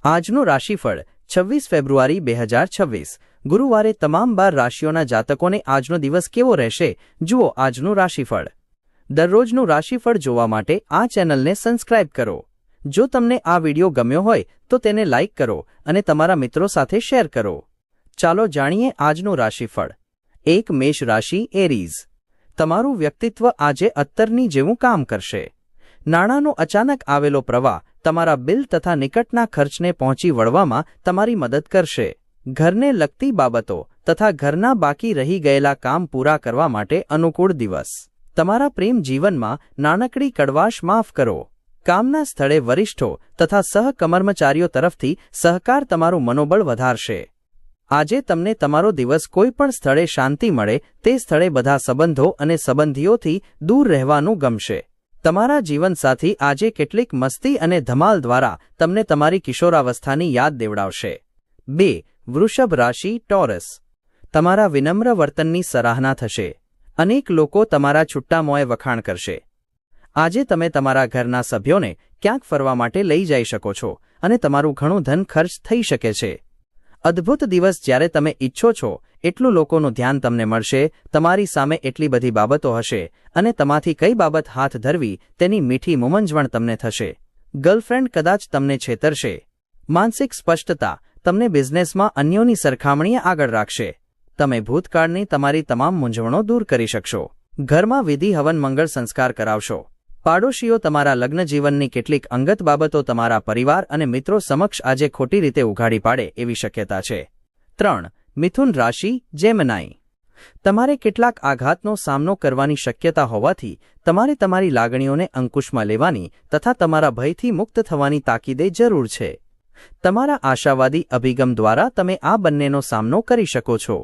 આજનું રાશિફળ 26 ફેબ્રુઆરી 2026 ગુરુવારે તમામ 12 રાશિઓના જાતકોને આજનો દિવસ કેવો રહેશે જુઓ આજનું રાશિફળ। દરરોજનું રાશિફળ જોવા માટે આ ચેનલને સબસ્ક્રાઇબ કરો। જો તમને આ વિડિયો ગમ્યો હોય તો તેને લાઇક કરો અને તમારા મિત્રો સાથે શેર કરો। ચાલો જાણીએ આજનું રાશિફળ। 1 મેષ રાશિ એરીઝ। તમારું વ્યક્તિત્વ આજે અત્તરની જેવું કામ કરશે। નાણાંનો અચાનક આવેલો પ્રવાહ તમારા બિલ તથા નિકટના ખર્ચને પહોંચી વળવામાં તમારી મદદ કરશે। ઘરને લગતી બાબતો તથા ઘરના બાકી રહી ગયેલા કામ પૂરા કરવા માટે અનુકૂળ દિવસ। તમારા પ્રેમ જીવનમાં નાનકડી કડવાશ માફ કરો। કામના સ્થળે વરિષ્ઠો તથા સહકર્મચારીઓ તરફથી સહકાર તમારું મનોબળ વધારશે। આજે તમને તમારો દિવસ કોઈ પણ સ્થળે શાંતિ મળે તે સ્થળે બધા સંબંધો અને સંબંધીઓથી દૂર રહેવાનું ગમશે। તમારા જીવનસાથી આજે કેટલીક મસ્તી અને ધમાલ દ્વારા તમને તમારી કિશોરાવસ્થાની યાદ દેવડાવશે। 2 વૃષભ રાશિ ટોરસ। તમારા વિનમ્ર વર્તનની સરાહના થશે। અનેક લોકો તમારા છુટ્ટા મોંએ વખાણ કરશે। આજે તમે તમારા ઘરના સભ્યોને ક્યાંક ફરવા માટે લઈ જઈ શકો છો અને તમારું ઘણું ધન ખર્ચ થઈ શકે છે। અદ્ભુત દિવસ જ્યારે તમે ઈચ્છો છો એટલું લોકોનું ધ્યાન તમને મળશે। તમારી સામે એટલી બધી બાબતો હશે અને તેમાંથી કઈ બાબત હાથ ધરવી તેની મીઠી મુમંજવણ તમને થશે। ગર્લફ્રેન્ડ કદાચ તમને છેતરશે। માનસિક સ્પષ્ટતા તમને બિઝનેસમાં અન્યોની સરખામણીએ આગળ રાખશે। તમે ભૂતકાળની તમારી તમામ મૂંઝવણો દૂર કરી શકશો। ઘરમાં વિધિ હવન મંગળ સંસ્કાર કરાવશો। પાડોશીઓ તમારા લગ્ન જીવનની કેટલીક અંગત બાબતો તમારા પરિવાર અને મિત્રો સમક્ષ આજે ખોટી રીતે ઉઘાડી પાડે એવી શક્યતા છે। 3 મિથુન રાશિ જેમિનાઈ। તમારે કેટલાક આઘાતનો સામનો કરવાની શક્યતા હોવાથી તમારે તમારી લાગણીઓને અંકુશમાં લેવાની તથા તમારા ભયથી મુક્ત થવાની તાકીદે જરૂર છે। તમારા આશાવાદી અભિગમ દ્વારા તમે આ બંનેનો સામનો કરી શકો છો।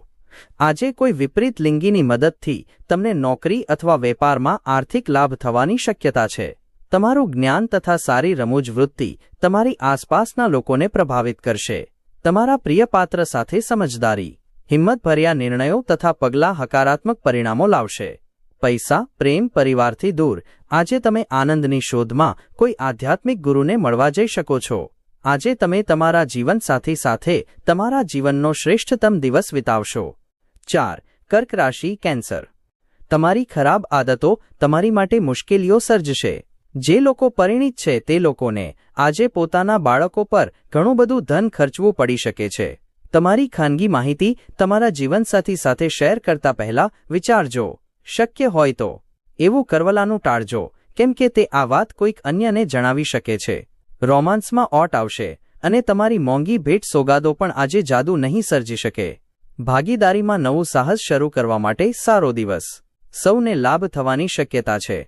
આજે કોઈ વિપરીત લિંગીની મદદથી તમને નોકરી અથવા વેપારમાં આર્થિક લાભ થવાની શક્યતા છે। તમારું જ્ઞાન તથા સારી રમૂજ વૃત્તિ તમારી આસપાસના લોકોને પ્રભાવિત કરશે। તમારા પ્રિય પાત્ર સાથે સમજદારી, હિંમતભર્યા નિર્ણયો તથા પગલાં હકારાત્મક પરિણામો લાવશે। પૈસા, પ્રેમ, પરિવારથી દૂર આજે તમે આનંદની શોધમાં કોઈ આધ્યાત્મિક ગુરુને મળવા જઈ શકો છો। આજે તમે તમારા જીવનસાથી સાથે તમારા જીવનનો શ્રેષ્ઠતમ દિવસ વિતાવશો। 4 કર્ક રાશિ કેન્સર। તમારી ખરાબ આદતો તમારી માટે મુશ્કેલીઓ સર્જશે। જે લોકો પરિણીત છે તે લોકોને આજે પોતાના બાળકો પર ઘણું બધું ધન ખર્ચવું પડી શકે છે। તમારી ખાનગી માહિતી તમારા જીવનસાથી સાથે શેર કરતા પહેલા વિચારજો। શક્ય હોય તો એવું કરવલાનું ટાળજો કેમ કે તે આ વાત કોઈક અન્યને જણાવી શકે છે। રોમાન્સમાં ઓટ આવશે અને તમારી મોંઘી ભેટ સોગાદો પણ આજે જાદુ નહીં સર્જી શકે। ભાગીદારીમાં નવું સાહસ શરૂ કરવા માટે સારો દિવસ। સૌને લાભ થવાની શક્યતા છે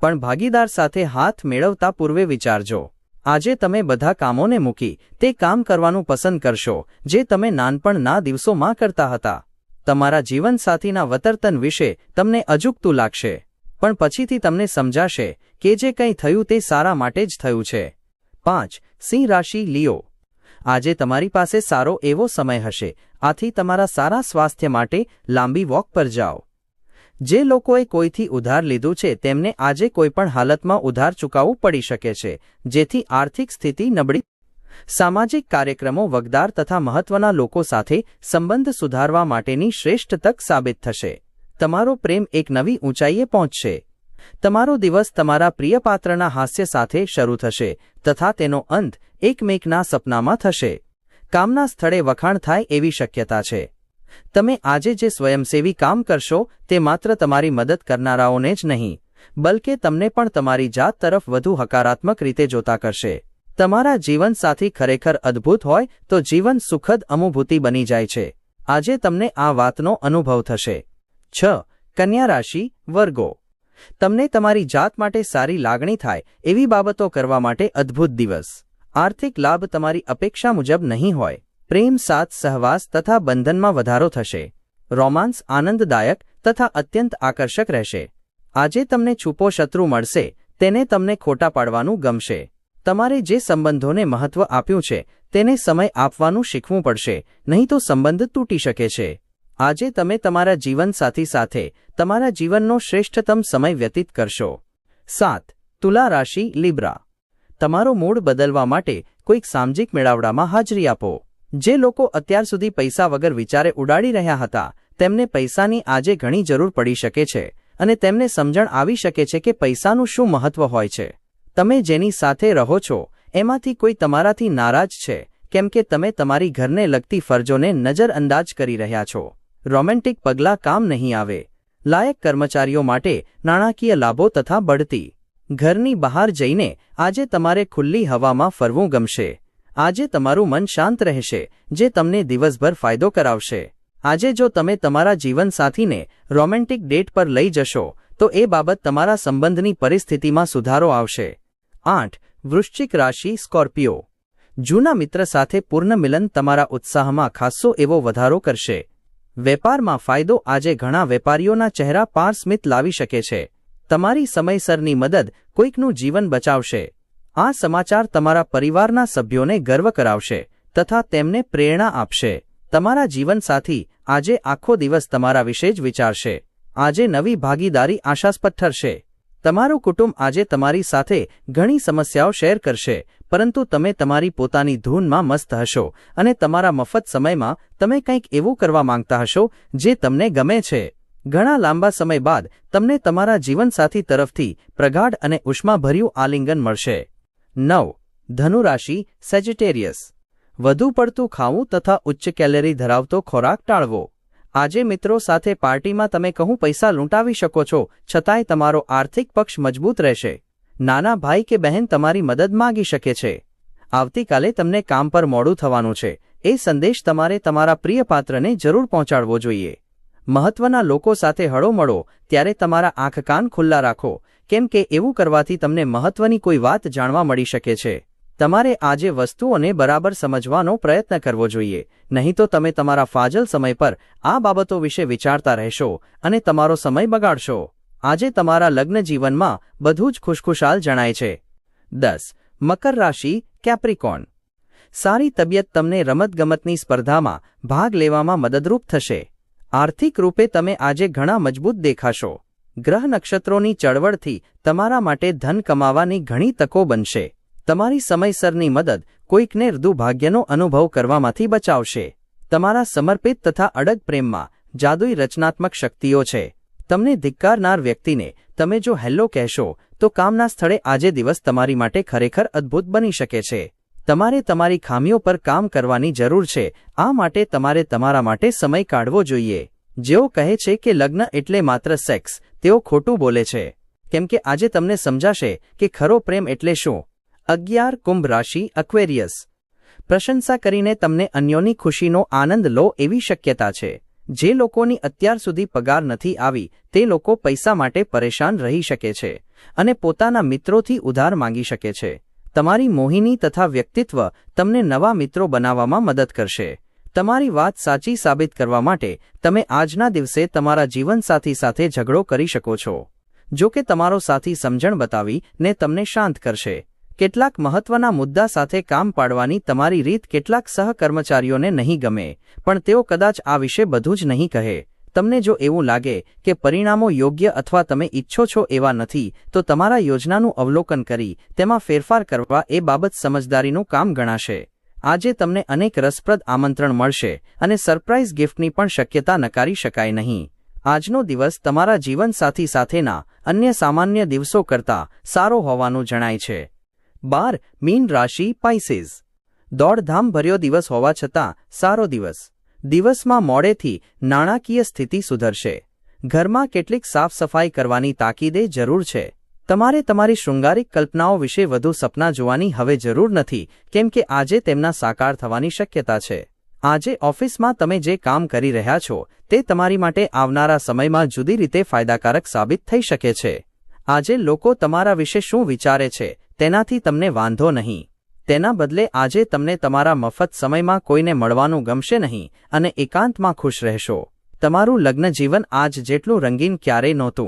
પણ ભાગીદાર સાથે હાથ મેળવતા પૂર્વે વિચારજો। આજે તમે બધા કામોને મૂકી તે કામ કરવાનું પસંદ કરશો જે તમે નાનપણના દિવસોમાં કરતા હતા। તમારા જીવનસાથીના વર્તન વિશે તમને અજુગતું લાગશે પણ પછીથી તમને સમજાશે કે જે કંઈ થયું તે સારા માટે જ થયું છે। 5 સિંહ રાશિ લિયો। આજે તમારી પાસે સારો એવો સમય હશે આથી તમારા સારા સ્વાસ્થ્ય માટે લાંબી વોક પર જાઓ। જે લોકોએ કોઈથી ઉધાર લીધું છે તેમને આજે કોઈપણ હાલતમાં ઉધાર ચૂકવવું પડી શકે છે જેથી આર્થિક સ્થિતિ નબળી। સામાજિક કાર્યક્રમો વગદાર તથા મહત્વના લોકો સાથે સંબંધ સુધારવા માટેની શ્રેષ્ઠ તક સાબિત થશે। તમારો પ્રેમ એક નવી ઊંચાઈએ પહોંચશે। તમારો દિવસ તમારા પ્રિય પાત્રના હાસ્ય સાથે શરૂ થશે તથા તેનો અંત એકમેકના સપનામાં થશે। કામના સ્થળે વખાણ થાય એવી શક્યતા છે। તમે આજે જે સ્વયંસેવી કામ કરશો તે માત્ર તમારી મદદ કરનારાઓને જ નહીં બલકે તમને પણ તમારી જાત તરફ વધુ હકારાત્મક રીતે જોતા કરશે। તમારા જીવનસાથી ખરેખર અદ્ભુત હોય તો જીવન સુખદ અનુભૂતિ બની જાય છે। આજે તમને આ વાતનો અનુભવ થશે। 6 કન્યા રાશિ વર્ગો। તમને તમારી જાત માટે સારી લાગણી થાય એવી બાબતો કરવા માટે અદ્ભુત દિવસ। આર્થિક લાભ તમારી અપેક્ષા મુજબ નહીં હોય। પ્રેમ સાથ સહવાસ તથા બંધનમાં વધારો થશે। રોમાન્સ આનંદદાયક તથા અત્યંત આકર્ષક રહેશે। આજે તમને છુપો શત્રુ મળશે તેને તમને ખોટા પાડવાનું ગમશે। તમારે જે સંબંધોને મહત્વ આપ્યું છે તેને સમય આપવાનું શીખવું પડશે નહીં તો સંબંધ તૂટી શકે છે। આજે તમે તમારા જીવનસાથી સાથે તમારા જીવનનો શ્રેષ્ઠતમ સમય વ્યતીત કરશો। 7 તુલા રાશિ લિબ્રા। તમારો મૂડ બદલવા માટે કોઈક સામાજિક મેળાવડામાં હાજરી આપો। જે લોકો અત્યાર સુધી પૈસા વગર વિચારે ઉડાડી રહ્યા હતા તેમને પૈસાની આજે ઘણી જરૂર પડી શકે છે અને તેમને સમજણ આવી શકે છે કે પૈસાનું શું મહત્વ હોય છે। તમે જેની સાથે રહો છો એમાંથી કોઈ તમારાથી નારાજ છે કેમ કે તમે તમારી ઘરને લગતી ફરજોને નજરઅંદાજ કરી રહ્યા છો। રોમેન્ટિક પગલાં કામ નહીં આવે। લાયક કર્મચારીઓ માટે નાણાકીય લાભો તથા બઢતી। ઘરની બહાર જઈને આજે તમારે ખુલ્લી હવામાં ફરવું ગમશે। આજે તમારું મન શાંત રહેશે જે તમને દિવસભર ફાયદો કરાવશે। આજે જો તમે તમારા જીવનસાથીને રોમેન્ટિક ડેટ પર લઈ જશો તો એ બાબત તમારા સંબંધની પરિસ્થિતિમાં સુધારો આવશે। 8 વૃશ્ચિક રાશિ સ્કોર્પિયો જૂના મિત્ર સાથે પુનર્મિલન તમારા ઉત્સાહમાં ખાસ્સો એવો વધારો કરશે। વેપારમાં ફાયદો આજે ઘણા વેપારીઓના ચહેરા પર સ્મિત લાવી શકે છે। તમારી સમયસરની મદદ કોઈકનું જીવન બચાવશે। આ સમાચાર તમારા પરિવારના સભ્યોને ગર્વ કરાવશે તથા તેમને પ્રેરણા આપશે। તમારા જીવનસાથી આજે આખો દિવસ તમારા વિશે જ વિચારશે। આજે નવી ભાગીદારી આશાસ્પદ ઠરશે। તમારું કુટુંબ આજે તમારી સાથે ઘણી સમસ્યાઓ શેર કરશે પરંતુ તમે તમારી પોતાની ધૂનમાં મસ્ત હશો અને તમારા મફત સમયમાં તમે કંઈક એવું કરવા માંગતા હશો જે તમને ગમે છે। ઘણા લાંબા સમય બાદ તમને તમારા જીવનસાથી તરફથી પ્રગાઢ અને ઉષ્માભર્યું આલિંગન મળશે। 9 ધનુ રાશિ સેજિટેરિયસ વધુ પડતું ખાવું તથા ઉચ્ચ કેલેરી ધરાવતો ખોરાક ટાળવો। આજે મિત્રો સાથે પાર્ટીમાં તમે કહું પૈસા લૂંટાવી શકો છો છતાંય તમારો આર્થિક પક્ષ મજબૂત રહેશે। નાના ભાઈ કે બહેન તમારી મદદ માંગી શકે છે। આવતીકાલે તમને કામ પર મોડું થવાનું છે એ સંદેશ તમારે તમારા પ્રિય પાત્રને જરૂર પહોંચાડવો જોઈએ। મહત્વના લોકો સાથે હળો મળો ત્યારે તમારા આંખ કાન ખુલ્લા રાખો કેમ કે એવું કરવાથી તમને મહત્વની કોઈ વાત જાણવા મળી શકે છે। તમારે આજે વસ્તુઓને બરાબર સમજવાનો પ્રયત્ન કરવો જોઈએ નહીં તો તમે તમારા ફાજલ સમય પર આ બાબતો વિશે વિચારતા રહેશો અને તમારો સમય બગાડશો। આજે તમારા લગ્ન જીવનમાં બધું જ ખુશખુશાલ જણાય છે। 10 મકર રાશિ કેપ્રિકોર્ન સારી તબિયત તમને રમતગમતની સ્પર્ધામાં ભાગ લેવામાં મદદરૂપ થશે। આર્થિક રૂપે તમે આજે ઘણા મજબૂત દેખાશો। ગ્રહ નક્ષત્રોની ચળવળથી તમારા માટે ધન કમાવાની ઘણી તકો બનશે। તમારી સમયસરની મદદ કોઈકને દુર્ભાગ્યનો અનુભવ કરવામાંથી બચાવશે। તમારા સમર્પિત તથા અડગ પ્રેમમાં જાદુઈ રચનાત્મક શક્તિઓ છે। તમને ધિક્કારનાર વ્યક્તિને તમે જો હેલ્લો કહેશો તો કામના સ્થળે આજે દિવસ તમારી માટે ખરેખર અદ્ભુત બની શકે છે। તમારે તમારી ખામીઓ પર કામ કરવાની જરૂર છે આ માટે તમારે તમારા માટે સમય કાઢવો જોઈએ। જેઓ કહે છે કે લગ્ન એટલે માત્ર સેક્સ તેઓ ખોટું બોલે છે કેમ કે આજે તમને સમજાશે કે ખરો પ્રેમ એટલે શું। 11 કુંભ રાશિ એક્વેરિયસ પ્રશંસા કરીને તમને અન્યોની ખુશીનો આનંદ લો એવી શક્યતા છે। જે લોકોની અત્યાર સુધી પગાર નથી આવી તે લોકો પૈસા માટે પરેશાન રહી શકે છે અને પોતાના મિત્રોથી ઉધાર માંગી શકે છે। તમારી મોહિની તથા વ્યક્તિત્વ તમને નવા મિત્રો બનાવવામાં મદદ કરશે। તમારી વાત સાચી સાબિત કરવા માટે તમે આજના દિવસે તમારા જીવનસાથી સાથે ઝઘડો કરી શકો છો જો કે તમારો સાથી સમજણ બતાવીને તમને શાંત કરશે। કેટલાક મહત્વના મુદ્દા સાથે કામ પાડવાની તમારી રીત કેટલાક સહકર્મચારીઓને નહીં ગમે પણ તેઓ કદાચ આ વિશે બધું જ નહીં કહે। તમને જો એવું લાગે કે પરિણામો યોગ્ય અથવા તમે ઈચ્છો છો એવા નથી તો તમારા યોજનાનું અવલોકન કરી તેમાં ફેરફાર કરવા એ બાબત સમજદારીનું કામ ગણાશે। આજે તમને અનેક રસપ્રદ આમંત્રણ મળશે અને સરપ્રાઇઝ ગિફ્ટની પણ શક્યતા નકારી શકાય નહીં। આજનો દિવસ તમારા જીવનસાથી સાથેના અન્ય સામાન્ય દિવસો કરતાં સારો હોવાનું જણાય છે। 12 મીન રાશિ પાઇસેસ દોડધામ ભર્યો દિવસ હોવા છતાં સારો દિવસ। દિવસમાં મોડેથી નાણાકીય સ્થિતિ સુધરશે। ઘરમાં કેટલીક સાફ સફાઈ કરવાની તાકીદે જરૂર છે। તમારે તમારી શૃંગારિક કલ્પનાઓ વિશે વધુ સપના જોવાની હવે જરૂર નથી કેમ કે આજે તેમના સાકાર થવાની શક્યતા છે। આજે ઓફિસમાં તમે જે કામ કરી રહ્યા છો તે તમારી માટે આવનારા સમયમાં જુદી રીતે ફાયદાકારક સાબિત થઈ શકે છે। આજે લોકો તમારા વિશે શું વિચારે છે તેનાથી તમને વાંધો નહીં। તેના બદલે આજે તમને તમારા મફત સમયમાં કોઈને મળવાનું ગમશે નહીં અને એકાંતમાં ખુશ રહેશો। તમારું લગ્ન જીવન આજ જેટલું રંગીન ક્યારેય નહોતું।